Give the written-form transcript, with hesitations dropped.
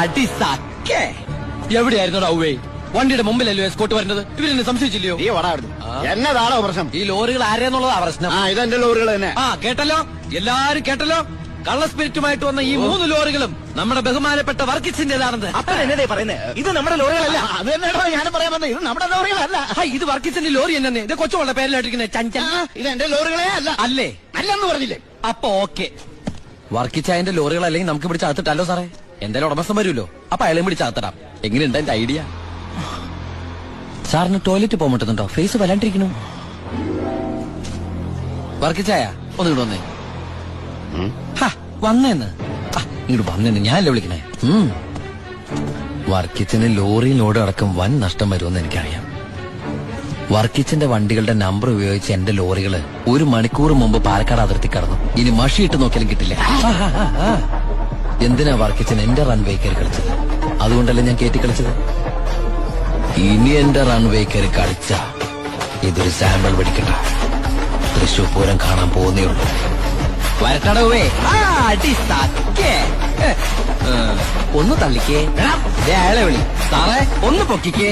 അടി സക്കേ. എവിടെയായിരുന്നു ഔവേ? വണ്ടിയുടെ മുമ്പിലല്ലോ എസ്കോട്ട് വരുന്നത്. ഇവരെന്നെ സംശയിച്ചില്ലയോ? നീ വടായിരുന്നു എന്നതാണോ പ്രശ്നം? ഈ ലോറികൾ ആരെന്നുള്ളതാ പ്രശ്നം. ഇതെന്റെ ലോറികൾ തന്നെ. കേട്ടല്ലോ, എല്ലാരും കേട്ടല്ലോ. കള്ള സ്പിരിറ്റുമായിട്ട് വന്ന ഈ 3 ലോറികളും നമ്മുടെ ബഹുമാനപ്പെട്ട വർക്കിച്ചിന്റേതാണെന്ന്. അപ്പൊ എന്നതേ പറയുന്നത്? ഇത് നമ്മുടെ ലോറികളല്ല. അത് തന്നെയാണോ ഞാനും പറയാൻ വന്നത്. ഇത് നമ്മുടെ ലോറികളല്ല. ഇത് വർക്കിച്ചിന്റെ ലോറി തന്നെ. ഇത് കൊച്ചുള്ള പേരിലായിട്ടിരിക്കുന്നത് ചഞ്ചൻ. ഇത് എന്റെ ലോറികളെ അല്ല. അല്ലേ? അല്ലെന്ന് പറഞ്ഞില്ലേ? അപ്പൊ ഓക്കെ. വർക്കിച്ചായന്റെ ലോറികൾ അല്ലെങ്കിൽ നമുക്ക് പിടിച്ച് അകത്തിട്ടല്ലോ സാറേ. എന്തായാലും ഉടമസ്ഥൻ വരുമല്ലോ. അപ്പൊ അയാളെയും പിടിച്ച് അകത്തിടാം. എങ്ങനെയുണ്ട് എന്റെ ഐഡിയ? സാറിന് ടോയ്ലറ്റ് പോകാൻ പറ്റുന്നുണ്ടോ? ഫേസ് വല്ലാണ്ടിരിക്കണു. വർക്കിച്ചായ ഒന്ന് ഇങ്ങോട്ട് വന്നേ. വന്നേന്ന് ഇങ്ങോട്ട് വന്നേന്ന് ഞാനല്ലേ വിളിക്കണേ. വർക്കിച്ചന് ലോറി ലോഡ് അടക്കം വൻ നഷ്ടം വരുമെന്ന് എനിക്കറിയാം. വർക്കിച്ചന്റെ വണ്ടികളുടെ നമ്പർ ഉപയോഗിച്ച് എന്റെ ലോറികള് 1 മണിക്കൂർ മുമ്പ് പാലക്കാട് അതിർത്തി കടന്നു. ഇനി മഷിയിട്ട് നോക്കിയാലും കിട്ടില്ല. എന്തിനാ വർക്കിച്ചൻ എന്റെ റൺവേ കയറി കളിച്ചത്? അതുകൊണ്ടല്ലേ ഞാൻ കയറ്റി കളിച്ചത്. ഇനി എന്റെ റൺവേ കയറി കളിച്ച ഇതൊരു സാമ്പിൾ പിടിക്കട്ടെ. തൃശൂർ പൂരം കാണാൻ പോകുന്നേ ഉള്ളൂ. വരട്ടടവേ. ഒന്ന് തള്ളിക്കേ. അയാളെ വിളി സാറേ. ഒന്ന് പൊക്കിക്കേ.